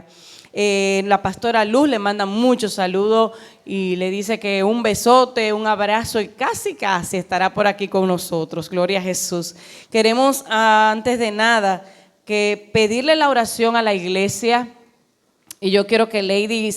Gloria. La pastora Luz le manda muchos saludos y le dice que un besote, un abrazo y casi estará por aquí con nosotros. Gloria a Jesús. Queremos antes de nada que pedirle la oración a la iglesia. Y yo quiero que Lady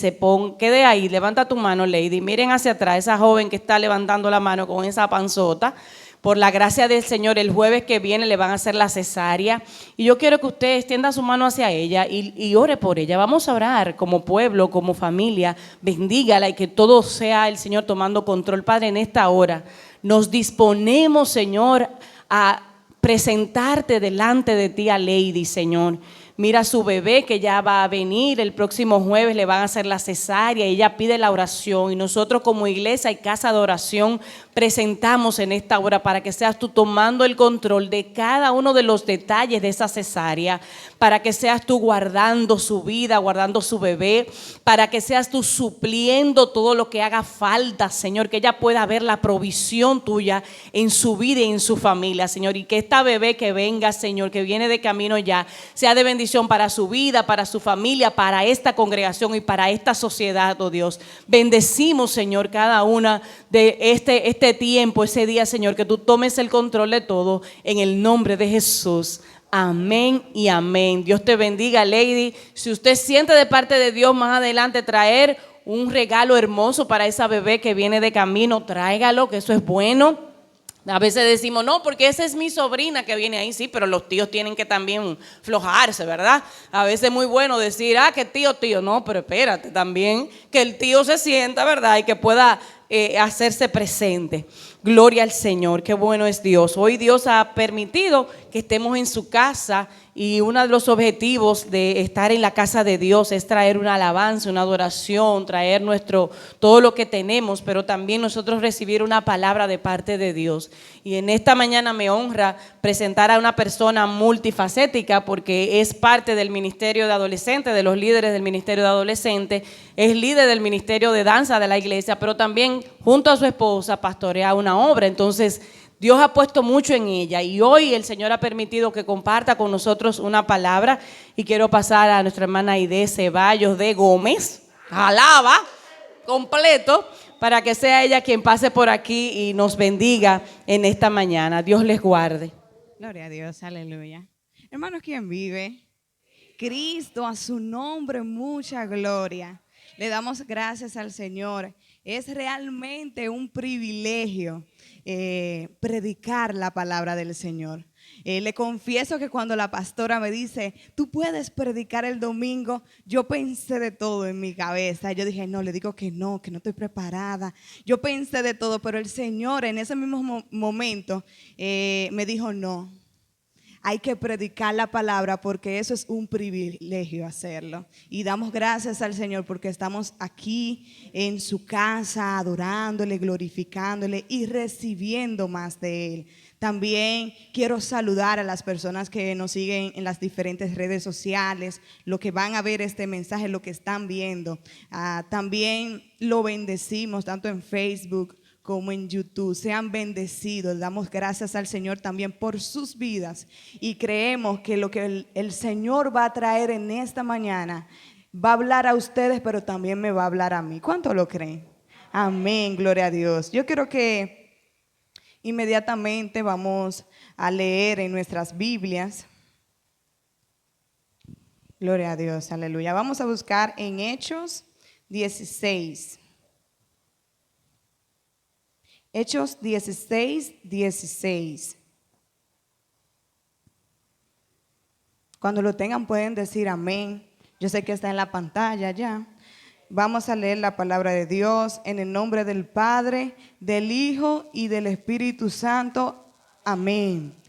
quede ahí, levanta tu mano, Lady. Miren hacia atrás, esa joven que está levantando la mano con esa panzota. Por la gracia del Señor, el jueves que viene le van a hacer la cesárea. Y yo quiero que usted extienda su mano hacia ella y ore por ella. Vamos a orar como pueblo, como familia. Bendígala y que todo sea el Señor tomando control. Padre, en esta hora nos disponemos, Señor, a presentarte delante de ti a Lady, Señor. Mira a su bebé que ya va a venir, el próximo jueves le van a hacer la cesárea, ella pide la oración y nosotros como iglesia y casa de oración presentamos en esta hora para que seas tú tomando el control de cada uno de los detalles de esa cesárea, para que seas tú guardando su vida, guardando su bebé, para que seas tú supliendo todo lo que haga falta, Señor, que ella pueda ver la provisión tuya en su vida y en su familia, Señor, y que esta bebé que venga, Señor, que viene de camino ya, sea de bendición para su vida, para su familia, para esta congregación y para esta sociedad, oh Dios. Bendecimos, Señor, cada una de este tiempo, ese día, Señor, que tú tomes el control de todo en el nombre de Jesús. Amén y amén. Dios te bendiga, Lady. Si usted siente de parte de Dios más adelante traer un regalo hermoso para esa bebé que viene de camino, tráigalo, que eso es bueno. A veces decimos, no, porque esa es mi sobrina que viene ahí, sí, pero los tíos tienen que también flojarse, ¿verdad? A veces es muy bueno decir, que tío, no, pero espérate también, que el tío se sienta, ¿verdad? Y que pueda hacerse presente. Gloria al Señor, qué bueno es Dios. Hoy Dios ha permitido que estemos en su casa y uno de los objetivos de estar en la casa de Dios es traer una alabanza, una adoración, traer todo lo que tenemos, pero también nosotros recibir una palabra de parte de Dios. Y en esta mañana me honra presentar a una persona multifacética porque es parte del ministerio de adolescentes, de los líderes del ministerio de adolescentes, es líder del ministerio de danza de la iglesia, pero también junto a su esposa pastorea una obra. Entonces Dios ha puesto mucho en ella y hoy el Señor ha permitido que comparta con nosotros una palabra y quiero pasar a nuestra hermana Aide Ceballos de Gómez, alaba completo, para que sea ella quien pase por aquí y nos bendiga en esta mañana. Dios les guarde. Gloria a Dios, aleluya. Hermanos, ¿quién vive? Cristo, a su nombre, mucha gloria. Le damos gracias al Señor. Es realmente un privilegio predicar la palabra del Señor. Le confieso que cuando la pastora me dice, tú puedes predicar el domingo, yo pensé de todo en mi cabeza. Yo dije, no, le digo que no estoy preparada. Yo pensé de todo, pero el Señor en ese mismo momento me dijo, no. Hay que predicar la palabra porque eso es un privilegio hacerlo. Y damos gracias al Señor porque estamos aquí en su casa adorándole, glorificándole y recibiendo más de Él. También quiero saludar a las personas que nos siguen en las diferentes redes sociales, lo que van a ver este mensaje, lo que están viendo. También lo bendecimos tanto en Facebook como en YouTube. Sean bendecidos. Damos gracias al Señor también por sus vidas y creemos que lo que el Señor va a traer en esta mañana va a hablar a ustedes, pero también me va a hablar a mí. ¿Cuánto lo creen? Amén, gloria a Dios. Yo quiero que inmediatamente vamos a leer en nuestras Biblias. Gloria a Dios, aleluya. Vamos a buscar en Hechos 16. Hechos 16. Cuando lo tengan pueden decir amén. Yo sé que está en la pantalla ya. Vamos a leer la palabra de Dios en el nombre del Padre, del Hijo y del Espíritu Santo. Amén.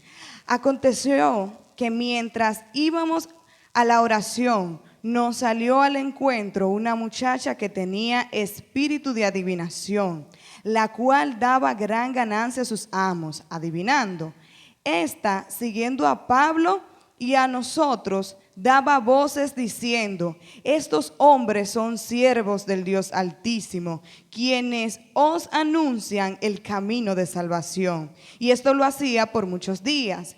Aconteció que mientras íbamos a la oración, nos salió al encuentro una muchacha que tenía espíritu de adivinación, la cual daba gran ganancia a sus amos, adivinando. Esta, siguiendo a Pablo y a nosotros, daba voces diciendo, estos hombres son siervos del Dios Altísimo, quienes os anuncian el camino de salvación. Y esto lo hacía por muchos días.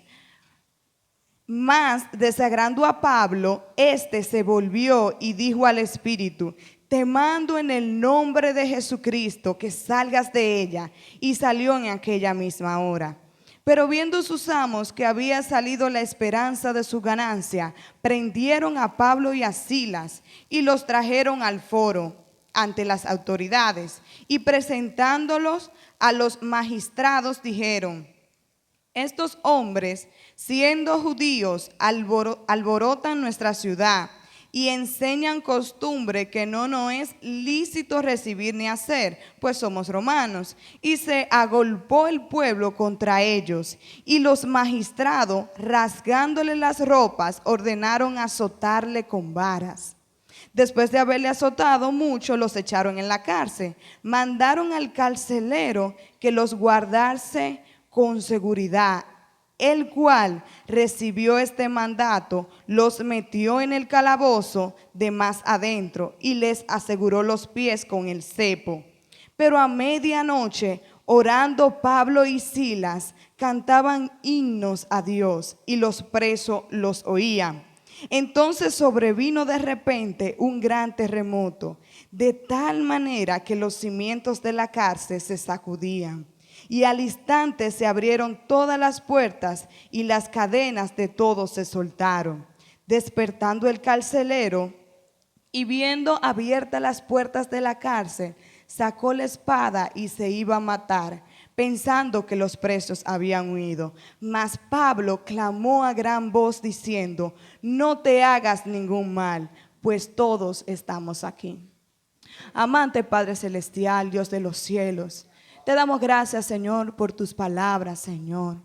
Mas, desagrando a Pablo, éste se volvió y dijo al espíritu: te mando en el nombre de Jesucristo que salgas de ella. Y salió en aquella misma hora. Pero viendo sus amos que había salido la esperanza de su ganancia, prendieron a Pablo y a Silas y los trajeron al foro ante las autoridades. Y presentándolos a los magistrados dijeron: estos hombres, siendo judíos, alborotan nuestra ciudad y enseñan costumbre que no nos es lícito recibir ni hacer, pues somos romanos. Y se agolpó el pueblo contra ellos, y los magistrados, rasgándole las ropas, ordenaron azotarle con varas. Después de haberle azotado mucho, los echaron en la cárcel. Mandaron al carcelero que los guardase con seguridad, el cual recibió este mandato, los metió en el calabozo de más adentro y les aseguró los pies con el cepo. Pero a medianoche, orando Pablo y Silas, cantaban himnos a Dios y los presos los oían. Entonces sobrevino de repente un gran terremoto, de tal manera que los cimientos de la cárcel se sacudían. Y al instante se abrieron todas las puertas y las cadenas de todos se soltaron. Despertando el carcelero y viendo abiertas las puertas de la cárcel, sacó la espada y se iba a matar, pensando que los presos habían huido. Mas Pablo clamó a gran voz diciendo: no te hagas ningún mal, pues todos estamos aquí. Amante Padre Celestial, Dios de los cielos, te damos gracias, Señor, por tus palabras, Señor,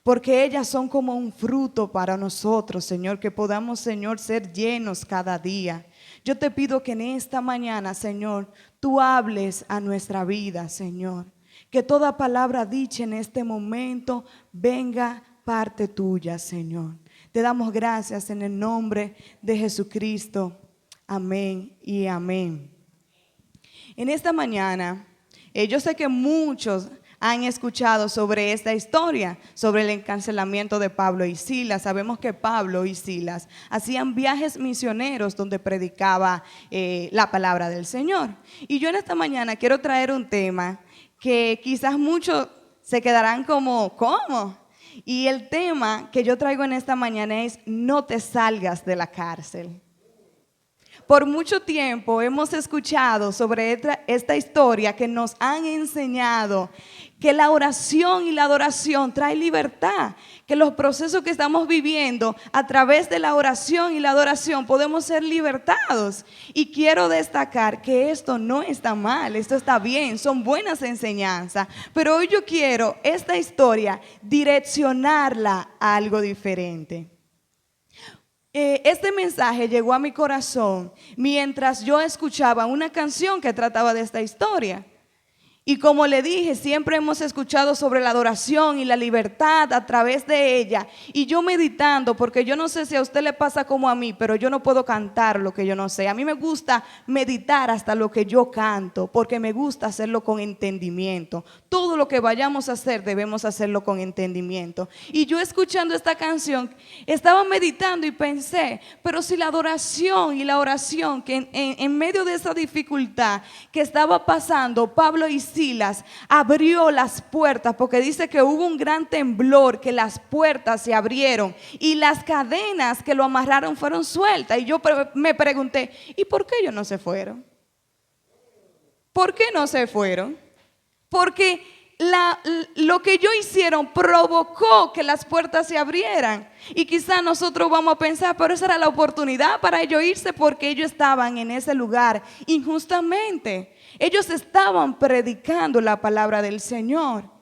porque ellas son como un fruto para nosotros, Señor, que podamos, Señor, ser llenos cada día. Yo te pido que en esta mañana, Señor, tú hables a nuestra vida, Señor, que toda palabra dicha en este momento venga parte tuya, Señor. Te damos gracias en el nombre de Jesucristo. Amén y amén. En esta mañana, yo sé que muchos han escuchado sobre esta historia, sobre el encarcelamiento de Pablo y Silas. Sabemos que Pablo y Silas hacían viajes misioneros donde predicaba la palabra del Señor. Y yo en esta mañana quiero traer un tema que quizás muchos se quedarán como, ¿cómo? Y el tema que yo traigo en esta mañana es: no te salgas de la cárcel. Por mucho tiempo hemos escuchado sobre esta historia que nos han enseñado que la oración y la adoración trae libertad, que los procesos que estamos viviendo a través de la oración y la adoración podemos ser libertados. Y quiero destacar que esto no está mal, esto está bien, son buenas enseñanzas, pero hoy yo quiero esta historia direccionarla a algo diferente. Este mensaje llegó a mi corazón mientras yo escuchaba una canción que trataba de esta historia. Y como le dije, siempre hemos escuchado sobre la adoración y la libertad a través de ella. Y yo meditando, porque yo no sé si a usted le pasa como a mí, pero yo no puedo cantar lo que yo no sé. A mí me gusta meditar hasta lo que yo canto, porque me gusta hacerlo con entendimiento. Todo lo que vayamos a hacer debemos hacerlo con entendimiento. Y yo escuchando esta canción, estaba meditando y pensé, pero si la adoración y la oración, que en medio de esa dificultad que estaba pasando, Pablo y Silas abrió las puertas, porque dice que hubo un gran temblor, que las puertas se abrieron y las cadenas que lo amarraron fueron sueltas. Y yo me pregunté, ¿y por qué ellos no se fueron? ¿Por qué no se fueron? Porque lo que ellos hicieron provocó que las puertas se abrieran. Y quizás nosotros vamos a pensar, pero esa era la oportunidad para ellos irse, porque ellos estaban en ese lugar injustamente. Ellos estaban predicando la palabra del Señor.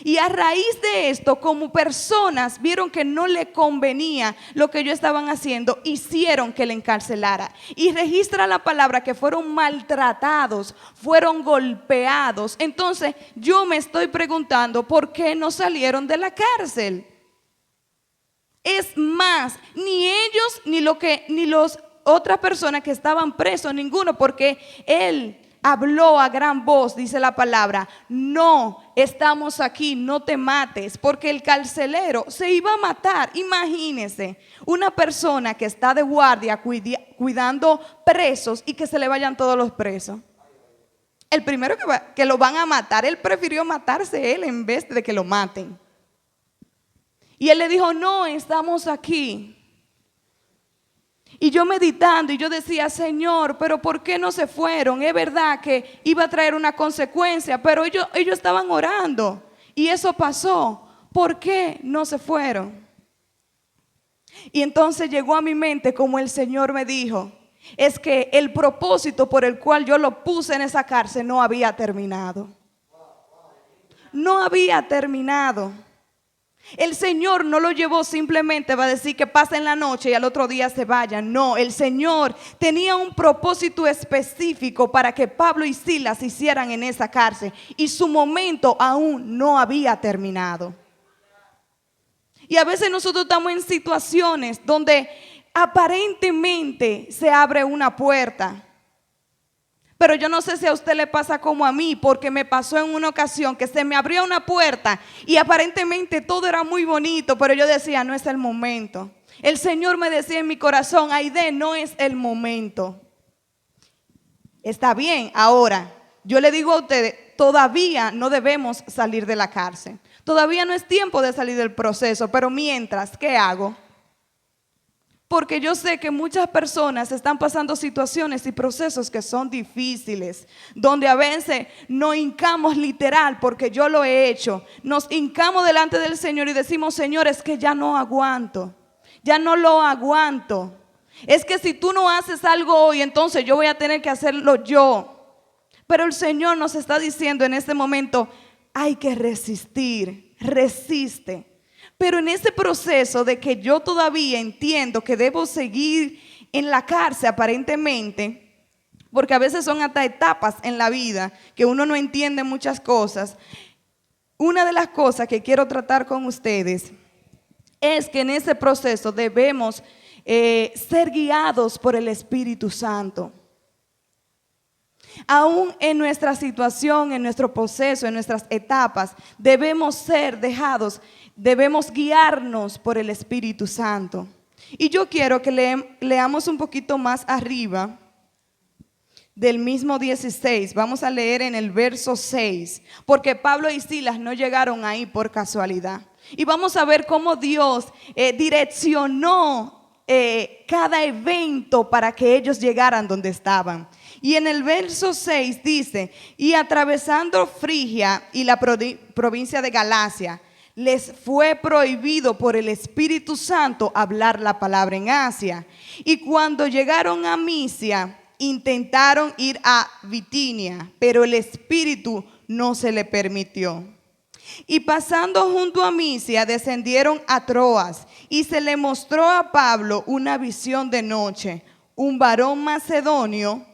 Y a raíz de esto, como personas vieron que no le convenía lo que ellos estaban haciendo, hicieron que le encarcelara. Y registra la palabra que fueron maltratados, fueron golpeados. Entonces yo me estoy preguntando, ¿por qué no salieron de la cárcel? Es más, ni ellos ni los otras personas que estaban presos, ninguno, porque habló a gran voz, dice la palabra: no, estamos aquí, no te mates, porque el carcelero se iba a matar. Imagínense, una persona que está de guardia cuidando presos y que se le vayan todos los presos. El primero que lo van a matar, él prefirió matarse él en vez de que lo maten. Y él le dijo: no, estamos aquí. Y yo meditando, y yo decía: Señor, pero ¿por qué no se fueron? Es verdad que iba a traer una consecuencia, pero ellos estaban orando y eso pasó. ¿Por qué no se fueron? Y entonces llegó a mi mente como el Señor me dijo: es que el propósito por el cual yo lo puse en esa cárcel no había terminado. No había terminado. El Señor no lo llevó simplemente para decir que pasen la noche y al otro día se vayan. No, el Señor tenía un propósito específico para que Pablo y Silas hicieran en esa cárcel, y su momento aún no había terminado. Y a veces nosotros estamos en situaciones donde aparentemente se abre una puerta. Pero yo no sé si a usted le pasa como a mí, porque me pasó en una ocasión que se me abrió una puerta y aparentemente todo era muy bonito, pero yo decía: no es el momento. El Señor me decía en mi corazón: Aide, no es el momento. Está bien, ahora, yo le digo a ustedes, todavía no debemos salir de la cárcel. Todavía no es tiempo de salir del proceso, pero mientras, ¿qué hago? Porque yo sé que muchas personas están pasando situaciones y procesos que son difíciles, donde a veces nos hincamos literal, porque yo lo he hecho, nos hincamos delante del Señor y decimos: Señor, es que ya no aguanto, ya no lo aguanto. Es que si tú no haces algo hoy, entonces yo voy a tener que hacerlo yo. Pero el Señor nos está diciendo en este momento: hay que resistir, resiste. Pero en ese proceso de que yo todavía entiendo que debo seguir en la cárcel aparentemente, porque a veces son hasta etapas en la vida que uno no entiende muchas cosas, una de las cosas que quiero tratar con ustedes es que en ese proceso debemos ser guiados por el Espíritu Santo. Aún en nuestra situación, en nuestro proceso, en nuestras etapas, debemos ser dejados, debemos guiarnos por el Espíritu Santo. Y yo quiero que leamos un poquito más arriba del mismo 16. Vamos a leer en el verso 6, porque Pablo y Silas no llegaron ahí por casualidad. Y vamos a ver cómo Dios direccionó cada evento para que ellos llegaran donde estaban. Y en el verso 6 dice: y atravesando Frigia y la provincia de Galacia, les fue prohibido por el Espíritu Santo hablar la palabra en Asia. Y cuando llegaron a Misia, intentaron ir a Bitinia, pero el Espíritu no se le permitió. Y pasando junto a Misia, descendieron a Troas, y se le mostró a Pablo una visión de noche. Un varón macedonio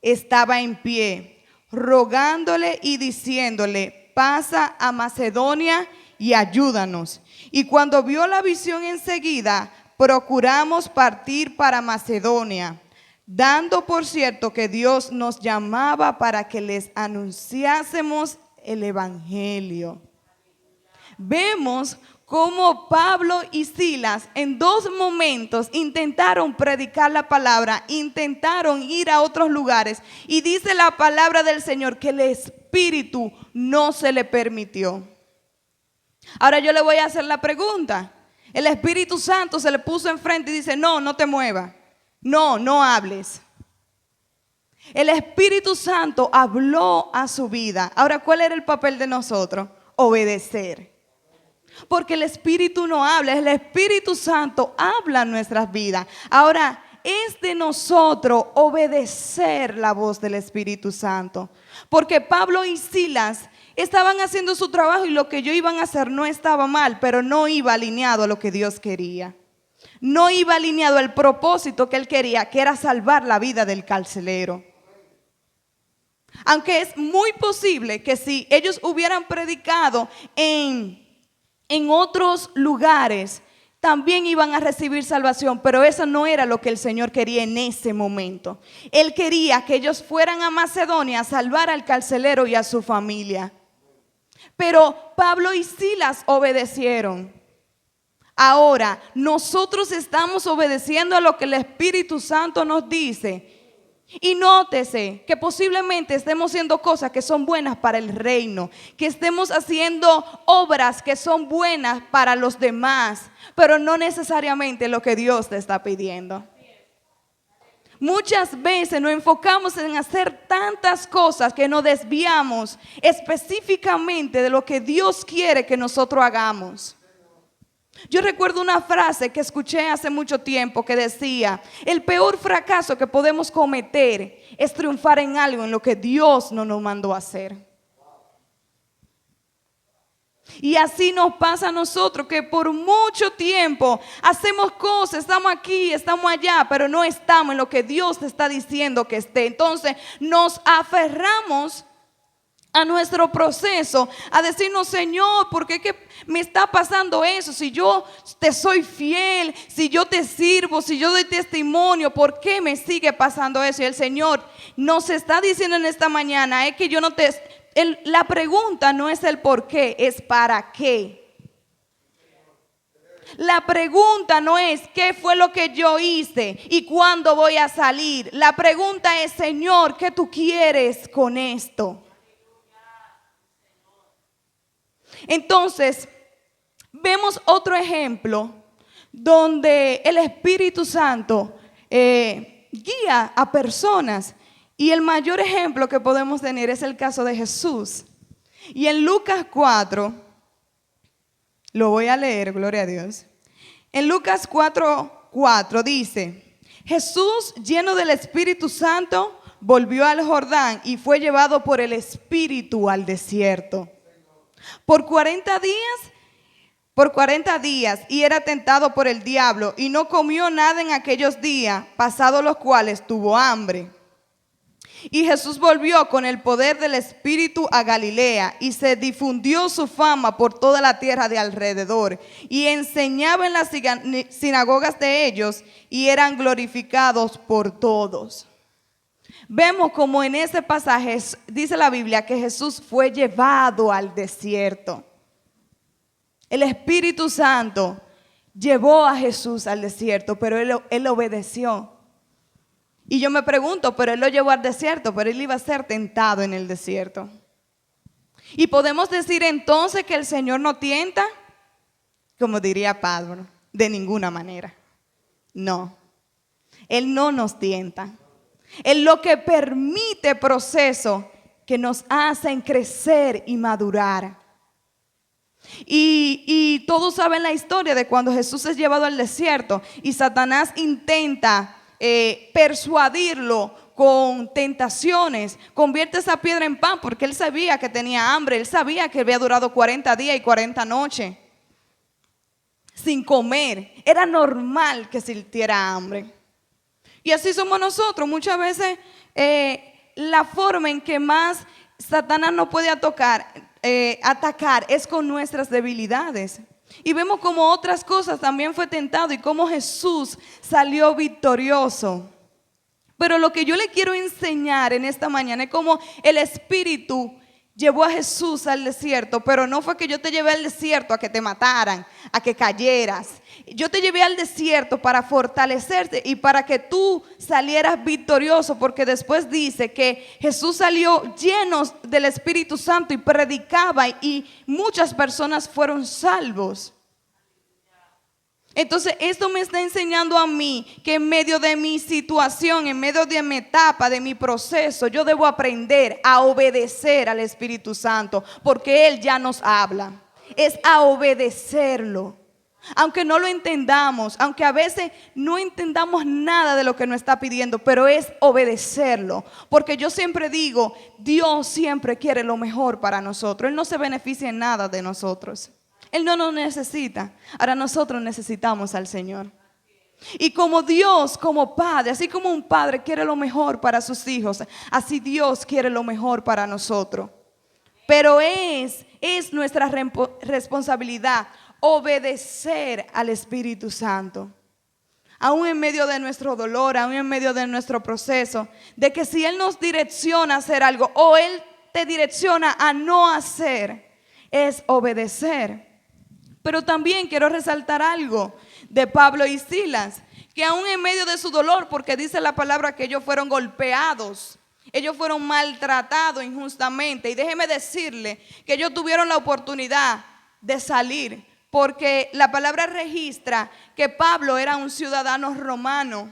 estaba en pie, rogándole y diciéndole: pasa a Macedonia y ayúdanos. Y cuando vio la visión enseguida, procuramos partir para Macedonia, dando por cierto que Dios nos llamaba para que les anunciásemos el evangelio. Vemos cómo Pablo y Silas en dos momentos intentaron predicar la palabra, intentaron ir a otros lugares, y dice la palabra del Señor que el Espíritu no se le permitió. Ahora yo le voy a hacer la pregunta: el Espíritu Santo se le puso enfrente y dice: no, no te muevas, no hables. El Espíritu Santo habló a su vida. Ahora, ¿cuál era el papel de nosotros? Obedecer. Porque el Espíritu no habla, el Espíritu Santo habla en nuestras vidas. Ahora, es de nosotros obedecer la voz del Espíritu Santo. Porque Pablo y Silas estaban haciendo su trabajo y lo que ellos iban a hacer no estaba mal, pero no iba alineado a lo que Dios quería. No iba alineado al propósito que él quería, que era salvar la vida del carcelero. Aunque es muy posible que si ellos hubieran predicado en otros lugares, también iban a recibir salvación, pero eso no era lo que el Señor quería en ese momento. Él quería que ellos fueran a Macedonia a salvar al carcelero y a su familia. Pero Pablo y Silas obedecieron. Ahora, nosotros estamos obedeciendo a lo que el Espíritu Santo nos dice. Y nótese que posiblemente estemos haciendo cosas que son buenas para el reino, que estemos haciendo obras que son buenas para los demás, pero no necesariamente lo que Dios te está pidiendo. Muchas veces nos enfocamos en hacer tantas cosas que nos desviamos específicamente de lo que Dios quiere que nosotros hagamos. Yo recuerdo una frase que escuché hace mucho tiempo que decía: el peor fracaso que podemos cometer es triunfar en algo en lo que Dios no nos mandó a hacer. Y así nos pasa a nosotros, que por mucho tiempo hacemos cosas, estamos aquí, estamos allá, pero no estamos en lo que Dios te está diciendo que esté. Entonces nos aferramos a nuestro proceso, a decirnos: Señor, ¿por qué que me está pasando eso? Si yo te soy fiel, si yo te sirvo, si yo doy testimonio, ¿por qué me sigue pasando eso? Y el Señor nos está diciendo en esta mañana, es que yo no te... la pregunta no es el por qué, es para qué. La pregunta no es qué fue lo que yo hice y cuándo voy a salir. La pregunta es: Señor, ¿qué tú quieres con esto? Entonces, vemos otro ejemplo donde el Espíritu Santo guía a personas. Y el mayor ejemplo que podemos tener es el caso de Jesús. Y en Lucas 4, lo voy a leer, gloria a Dios. En Lucas 4:4 dice: Jesús, lleno del Espíritu Santo, volvió al Jordán y fue llevado por el Espíritu al desierto. Por 40 días y era tentado por el diablo y no comió nada en aquellos días, pasados los cuales tuvo hambre. Y Jesús volvió con el poder del Espíritu a Galilea y se difundió su fama por toda la tierra de alrededor y enseñaba en las sinagogas de ellos y eran glorificados por todos. Vemos como en ese pasaje dice la Biblia que Jesús fue llevado al desierto. El Espíritu Santo llevó a Jesús al desierto, pero él obedeció. Y yo me pregunto, pero él lo llevó al desierto, pero él iba a ser tentado en el desierto. Y podemos decir entonces que el Señor no tienta, como diría Pablo, de ninguna manera. No, Él no nos tienta. Él lo que permite procesos que nos hacen crecer y madurar. Y todos saben la historia de cuando Jesús es llevado al desierto y Satanás intenta persuadirlo con tentaciones. Convierte esa piedra en pan, porque él sabía que tenía hambre. Él sabía que había durado 40 días y 40 noches sin comer. Era normal que sintiera hambre. Y así somos nosotros. Muchas veces la forma en que más Satanás nos puede atacar es con nuestras debilidades. Y vemos como otras cosas también fue tentado y cómo Jesús salió victorioso. Pero lo que yo le quiero enseñar en esta mañana es cómo el Espíritu llevó a Jesús al desierto. Pero no fue que yo te llevé al desierto a que te mataran, a que cayeras. Yo te llevé al desierto para fortalecerte y para que tú salieras victorioso, porque después dice que Jesús salió lleno del Espíritu Santo y predicaba y muchas personas fueron salvos. Entonces esto me está enseñando a mí que en medio de mi situación, en medio de mi etapa, de mi proceso, yo debo aprender a obedecer al Espíritu Santo, porque Él ya nos habla. Es a obedecerlo. Aunque no lo entendamos, aunque a veces no entendamos nada de lo que nos está pidiendo, pero es obedecerlo. Porque yo siempre digo, Dios siempre quiere lo mejor para nosotros. Él no se beneficia en nada de nosotros. Él no nos necesita. Ahora nosotros necesitamos al Señor. Y como Dios, como Padre, así como un padre quiere lo mejor para sus hijos, así Dios quiere lo mejor para nosotros. Pero es nuestra responsabilidad obedecer al Espíritu Santo. Aún en medio de nuestro dolor, aún en medio de nuestro proceso, de que si Él nos direcciona a hacer algo o Él te direcciona a no hacer, es obedecer. Pero también quiero resaltar algo de Pablo y Silas, que aún en medio de su dolor, porque dice la palabra que ellos fueron golpeados, ellos fueron maltratados injustamente, y déjeme decirle que ellos tuvieron la oportunidad de salir, porque la palabra registra que Pablo era un ciudadano romano.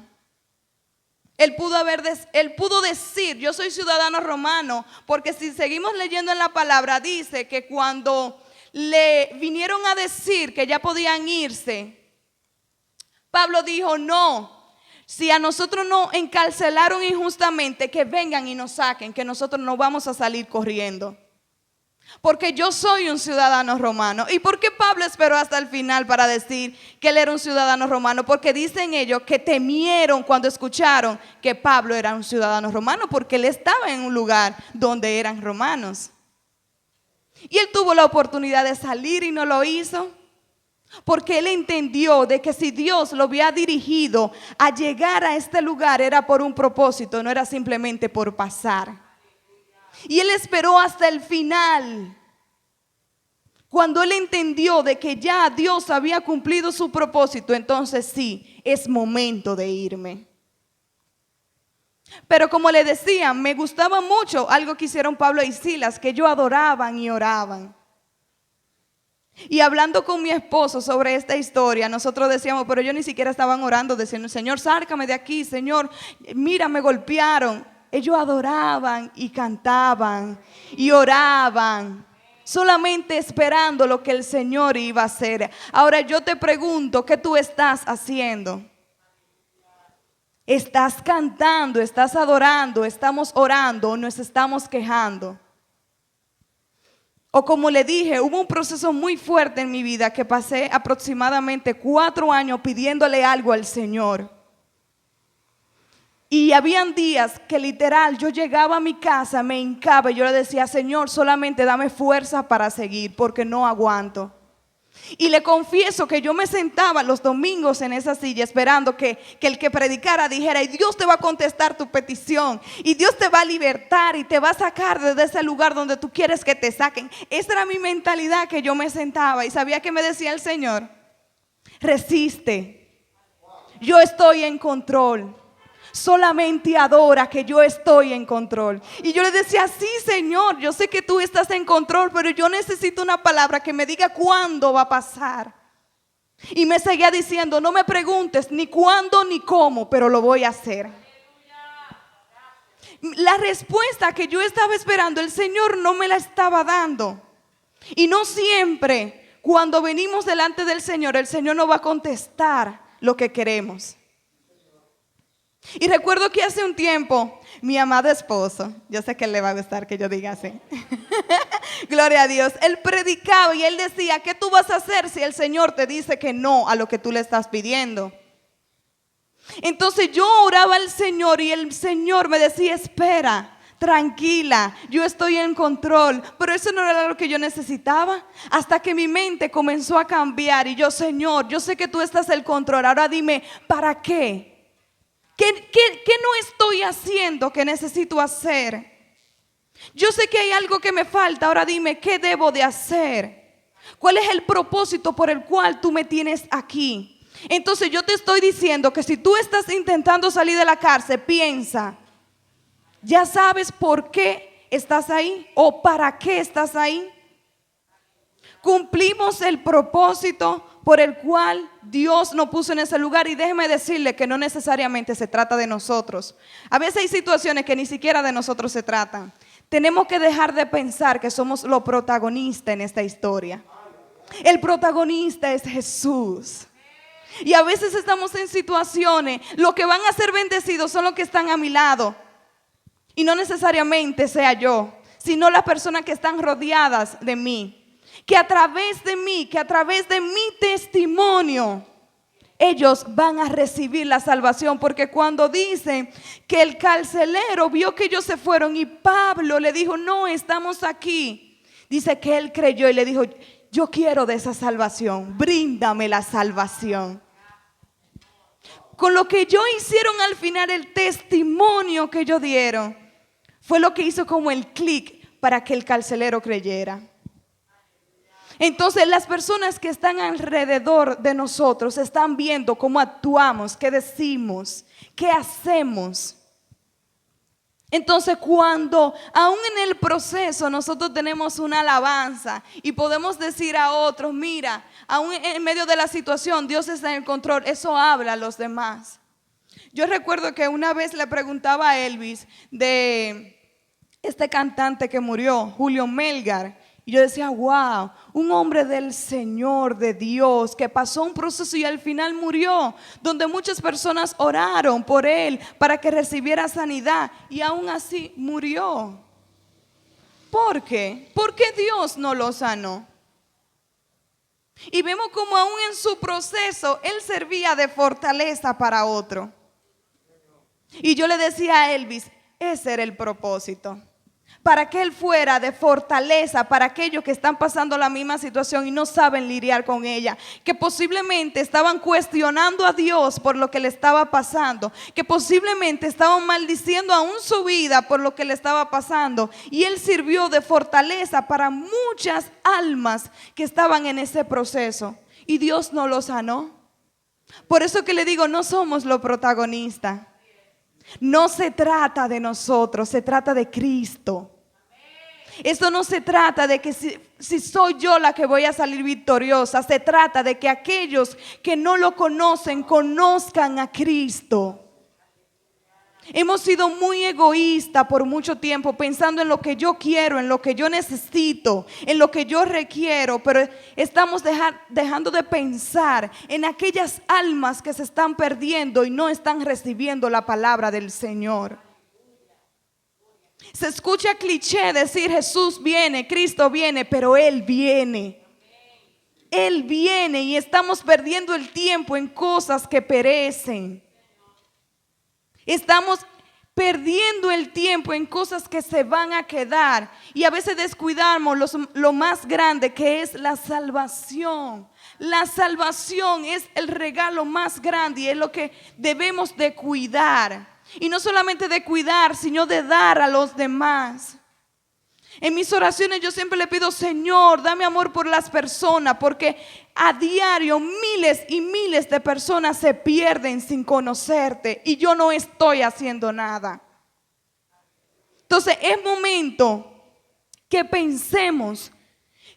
Él pudo decir, yo soy ciudadano romano, porque si seguimos leyendo en la palabra, dice que cuando le vinieron a decir que ya podían irse, Pablo dijo, no, si a nosotros nos encarcelaron injustamente, que vengan y nos saquen, que nosotros no vamos a salir corriendo. Porque yo soy un ciudadano romano. ¿Y por qué Pablo esperó hasta el final para decir que él era un ciudadano romano? Porque dicen ellos que temieron cuando escucharon que Pablo era un ciudadano romano, porque él estaba en un lugar donde eran romanos. Y él tuvo la oportunidad de salir y no lo hizo, porque él entendió de que si Dios lo había dirigido a llegar a este lugar era por un propósito, no era simplemente por pasar. Y él esperó hasta el final, cuando él entendió de que ya Dios había cumplido su propósito. Entonces sí, es momento de irme. Pero como le decía, me gustaba mucho algo que hicieron Pablo y Silas, que ellos adoraban y oraban. Y hablando con mi esposo sobre esta historia, nosotros decíamos, pero ellos ni siquiera estaban orando, diciendo, Señor, sárcame de aquí, Señor, mira, me golpearon. Ellos adoraban y cantaban y oraban, solamente esperando lo que el Señor iba a hacer. Ahora yo te pregunto, ¿qué tú estás haciendo? ¿Estás cantando, estás adorando, estamos orando o nos estamos quejando? O como le dije, hubo un proceso muy fuerte en mi vida que pasé aproximadamente 4 años pidiéndole algo al Señor. Y habían días que literal yo llegaba a mi casa, me hincaba y yo le decía, Señor, solamente dame fuerza para seguir porque no aguanto. Y le confieso que yo me sentaba los domingos en esa silla esperando que el que predicara dijera, y Dios te va a contestar tu petición, y Dios te va a libertar y te va a sacar desde ese lugar donde tú quieres que te saquen. Esa era mi mentalidad, que yo me sentaba y sabía que me decía el Señor, resiste, yo estoy en control. Solamente adora, que yo estoy en control. Y yo le decía, sí, Señor, yo sé que tú estás en control, pero yo necesito una palabra que me diga cuándo va a pasar. Y me seguía diciendo, no me preguntes ni cuándo ni cómo, pero lo voy a hacer. La respuesta que yo estaba esperando, el Señor no me la estaba dando. Y no siempre cuando venimos delante del Señor, el Señor nos va a contestar lo que queremos. Y recuerdo que hace un tiempo mi amado esposo, yo sé que le va a gustar que yo diga así, gloria a Dios, él predicaba y él decía, ¿qué tú vas a hacer si el Señor te dice que no a lo que tú le estás pidiendo? Entonces yo oraba al Señor y el Señor me decía, espera, tranquila, yo estoy en control. Pero eso no era lo que yo necesitaba, hasta que mi mente comenzó a cambiar y yo, Señor, yo sé que tú estás en control, ahora dime, ¿para qué? ¿Qué no estoy haciendo que necesito hacer? Yo sé que hay algo que me falta, ahora dime, ¿qué debo de hacer? ¿Cuál es el propósito por el cual tú me tienes aquí? Entonces yo te estoy diciendo que si tú estás intentando salir de la cárcel, piensa, ¿ya sabes por qué estás ahí o para qué estás ahí? Cumplimos el propósito por el cual Dios nos puso en ese lugar. Y déjeme decirle que no necesariamente se trata de nosotros. A veces hay situaciones que ni siquiera de nosotros se tratan. Tenemos que dejar de pensar que somos los protagonistas en esta historia. El protagonista es Jesús. Y a veces estamos en situaciones, los que van a ser bendecidos son los que están a mi lado. Y no necesariamente sea yo, sino las personas que están rodeadas de mí. Que a través de mí, que a través de mi testimonio, ellos van a recibir la salvación. Porque cuando dicen que el carcelero vio que ellos se fueron y Pablo le dijo, no, estamos aquí. Dice que él creyó y le dijo, yo quiero de esa salvación, bríndame la salvación. Con lo que ellos hicieron al final, el testimonio que ellos dieron, fue lo que hizo como el clic para que el carcelero creyera. Entonces las personas que están alrededor de nosotros están viendo cómo actuamos, qué decimos, qué hacemos. Entonces cuando aún en el proceso nosotros tenemos una alabanza y podemos decir a otros, mira, aún en medio de la situación Dios está en el control, eso habla a los demás. Yo recuerdo que una vez le preguntaba a Elvis de este cantante que murió, Julio Melgar. Y yo decía, wow, un hombre del Señor, de Dios, que pasó un proceso y al final murió, donde muchas personas oraron por él para que recibiera sanidad y aún así murió. ¿Por qué? ¿Por qué Dios no lo sanó? Y vemos como aún en su proceso él servía de fortaleza para otro. Y yo le decía a Elvis, ese era el propósito. Para que él fuera de fortaleza para aquellos que están pasando la misma situación y no saben lidiar con ella, que posiblemente estaban cuestionando a Dios por lo que le estaba pasando, que posiblemente estaban maldiciendo aún su vida por lo que le estaba pasando, y él sirvió de fortaleza para muchas almas que estaban en ese proceso y Dios no lo sanó. Por eso que le digo, no somos los protagonistas. No se trata de nosotros, se trata de Cristo. Esto no se trata de que si soy yo la que voy a salir victoriosa. Se trata de que aquellos que no lo conocen, conozcan a Cristo. Hemos sido muy egoístas por mucho tiempo, pensando en lo que yo quiero, en lo que yo necesito, en lo que yo requiero, pero estamos dejando de pensar en aquellas almas que se están perdiendo y no están recibiendo la palabra del Señor. Se escucha cliché decir Jesús viene, Cristo viene, pero Él viene. Él viene y estamos perdiendo el tiempo en cosas que perecen. Estamos perdiendo el tiempo en cosas que se van a quedar y a veces descuidamos lo más grande, que es la salvación. La salvación es el regalo más grande y es lo que debemos de cuidar. Y no solamente de cuidar, sino de dar a los demás. En mis oraciones yo siempre le pido, Señor, dame amor por las personas, porque a diario miles y miles de personas se pierden sin conocerte y yo no estoy haciendo nada. Entonces es momento que pensemos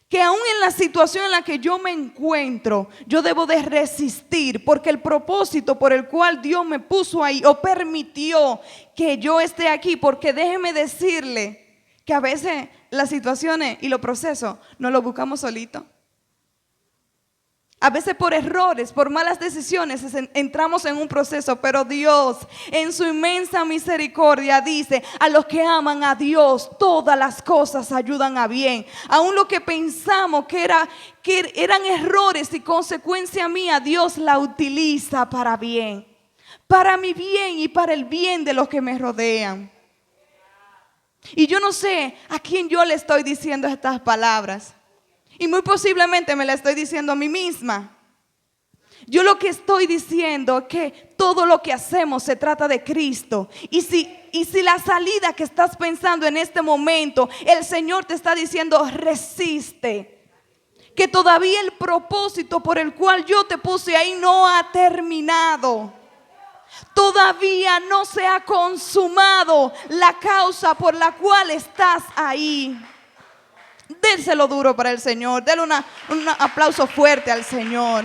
que aún en la situación en la que yo me encuentro, yo debo de resistir, porque el propósito por el cual Dios me puso ahí o permitió que yo esté aquí, porque déjeme decirle que a veces las situaciones y los procesos no los buscamos solitos. A veces por errores, por malas decisiones entramos en un proceso, pero Dios en su inmensa misericordia dice, a los que aman a Dios todas las cosas ayudan a bien. Aún lo que pensamos que eran errores y consecuencia mía, Dios la utiliza para bien, para mi bien y para el bien de los que me rodean. Y yo no sé a quién yo le estoy diciendo estas palabras. Y muy posiblemente me la estoy diciendo a mí misma. Yo lo que estoy diciendo es que todo lo que hacemos se trata de Cristo. Y si la salida que estás pensando en este momento, el Señor te está diciendo, resiste. Que todavía el propósito por el cual yo te puse ahí no ha terminado. Todavía no se ha consumado la causa por la cual estás ahí. Dénselo duro para el Señor. Denle un aplauso fuerte al Señor.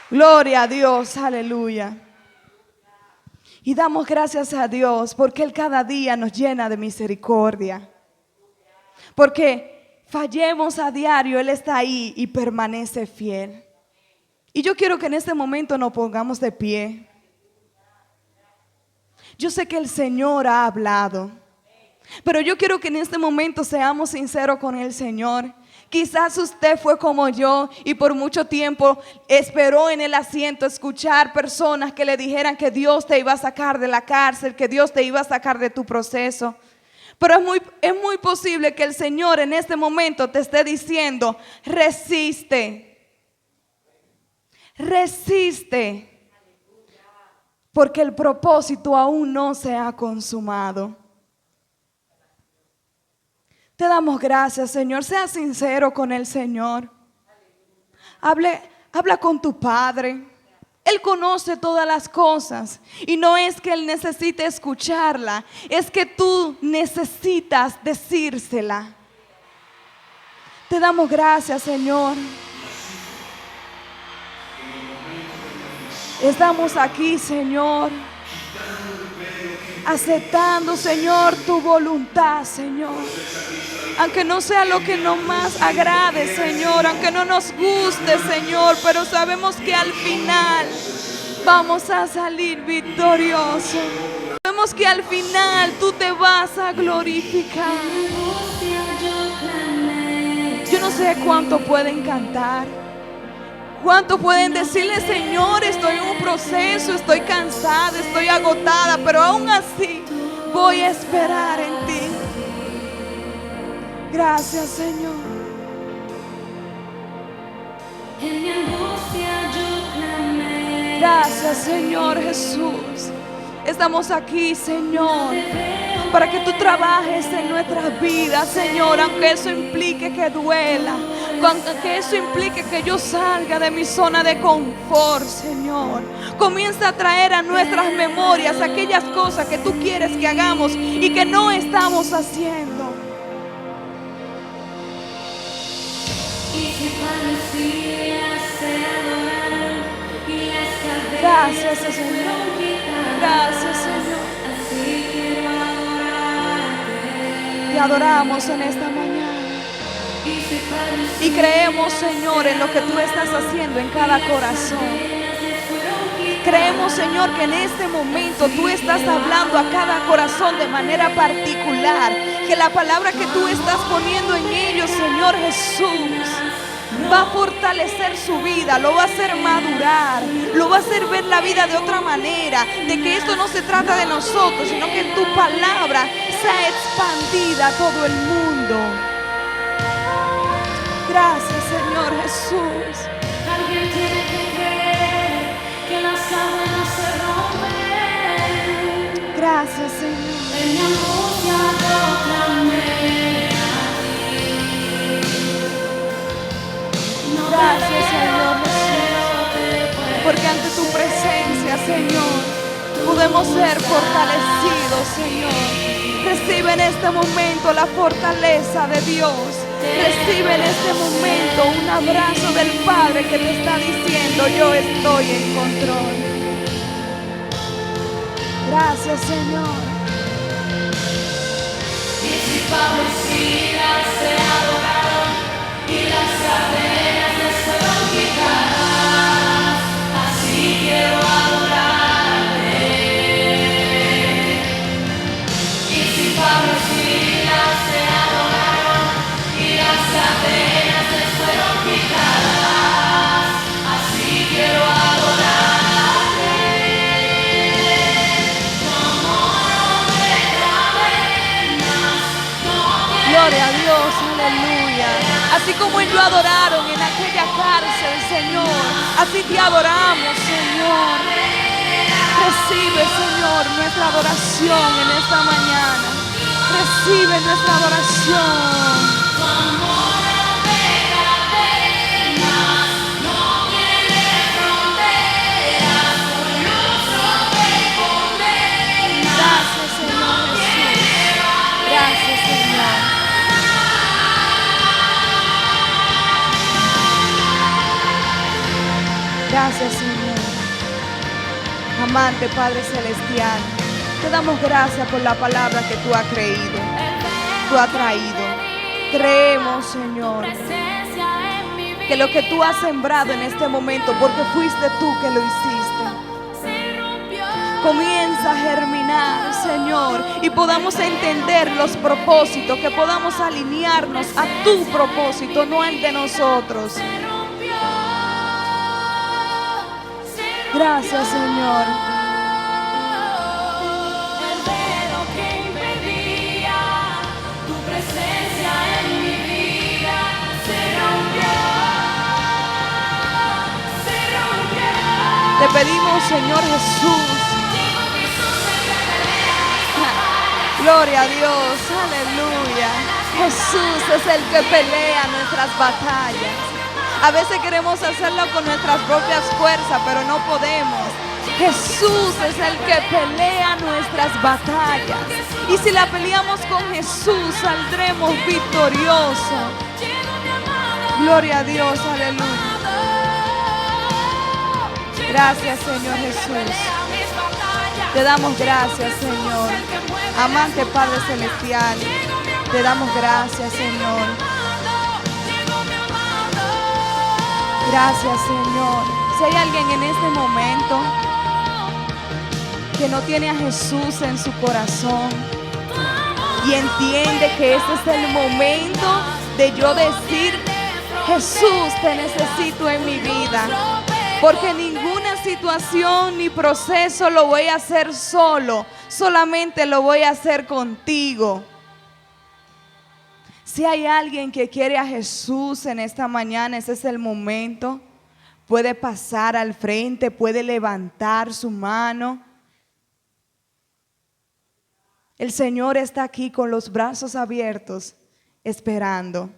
Gloria a Dios, aleluya. Y damos gracias a Dios porque Él cada día nos llena de misericordia. Porque fallemos a diario, Él está ahí y permanece fiel. Y yo quiero que en este momento nos pongamos de pie. Yo sé que el Señor ha hablado, pero yo quiero que en este momento seamos sinceros con el Señor. Quizás usted fue como yo y por mucho tiempo esperó en el asiento escuchar personas que le dijeran que Dios te iba a sacar de la cárcel, que Dios te iba a sacar de tu proceso. Pero es muy posible que el Señor en este momento te esté diciendo: resiste, resiste, porque el propósito aún no se ha consumado. Te damos gracias, Señor. Sea sincero con el Señor. Habla con tu Padre. Él conoce todas las cosas y no es que Él necesite escucharla, es que tú necesitas decírsela. Te damos gracias, Señor. Estamos aquí, Señor, aceptando, Señor, tu voluntad, Señor. Aunque no sea lo que nos más agrade, Señor, aunque no nos guste, Señor, pero sabemos que al final vamos a salir victoriosos. Sabemos que al final tú te vas a glorificar. Yo no sé cuánto pueden cantar, cuánto pueden decirle: Señor, estoy en un proceso, estoy cansada, estoy agotada, pero aún así voy a esperar en ti. Gracias, Señor. En mi angustia yo clamé. Gracias, Señor Jesús. Estamos aquí, Señor, para que tú trabajes en nuestras vidas, Señor, aunque eso implique que duela, aunque eso implique que yo salga de mi zona de confort, Señor. Comienza a traer a nuestras memorias aquellas cosas que tú quieres que hagamos y que no estamos haciendo. Gracias, Señor. Gracias, Señor. Te adoramos en esta mañana. Y creemos, Señor, en lo que tú estás haciendo en cada corazón. Creemos, Señor, que en este momento tú estás hablando a cada corazón de manera particular. Que la palabra que tú estás poniendo en ellos, Señor Jesús, va a fortalecer su vida, lo va a hacer madurar, lo va a hacer ver la vida de otra manera, de que esto no se trata de nosotros, sino que tu palabra sea expandida a todo el mundo. Gracias, Señor Jesús. Alguien tiene que creer que las cadenas se rompen. Gracias, Señor. En mi angustia yo clamé a ti. No Gracias, Señor Jesús, Jesús, porque ante tu presencia, Señor, podemos ser fortalecidos, Señor. Recibe en este momento la fortaleza de Dios. Recibe en este momento un abrazo del Padre que te está diciendo: yo estoy en control. Gracias, Señor. Y si Pablo y Silas se adoraron y las cadenas les fueron quitadas, así quiero adorarte. Y si Pablo y Silas se adoraron y las cadenas les fueron quitadas, así quiero adorarte. Gloria a Dios, aleluya. Así como ellos adoraron en aquella cárcel, Señor, así te adoramos, Señor. Recibe, Señor, nuestra adoración en esta mañana. Recibe nuestra adoración. Gracias, Señor Jesús. Gracias, Señor. Gracias, Señor. Amante Padre Celestial, te damos gracias por la palabra que tú has creído, tú has traído. Creemos, Señor, que lo que tú has sembrado en este momento, porque fuiste tú que lo hiciste, comienza a germinar, Señor, y podamos entender los propósitos, que podamos alinearnos a tu propósito, no al de nosotros. Gracias, Señor. El velo que impedía pedimos, Señor Jesús. Gloria a Dios, aleluya. Jesús es el que pelea nuestras batallas. A veces queremos hacerlo con nuestras propias fuerzas, pero no podemos. Jesús es el que pelea nuestras batallas. Y si la peleamos con Jesús, saldremos victoriosos. Gloria a Dios, aleluya. Gracias, Señor Jesús. Te damos gracias, Señor. Amante Padre Celestial, te damos gracias, Señor. Gracias, Señor. Si hay alguien en este momento que no tiene a Jesús en su corazón y entiende que este es el momento de yo decir: Jesús, te necesito en mi vida, porque ninguna situación ni proceso lo voy a hacer solo, solamente lo voy a hacer contigo. Si hay alguien que quiere a Jesús en esta mañana, ese es el momento. Puede pasar al frente, puede levantar su mano. El Señor está aquí con los brazos abiertos, esperando.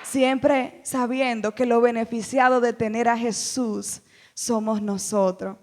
Siempre sabiendo que lo beneficiado de tener a Jesús somos nosotros.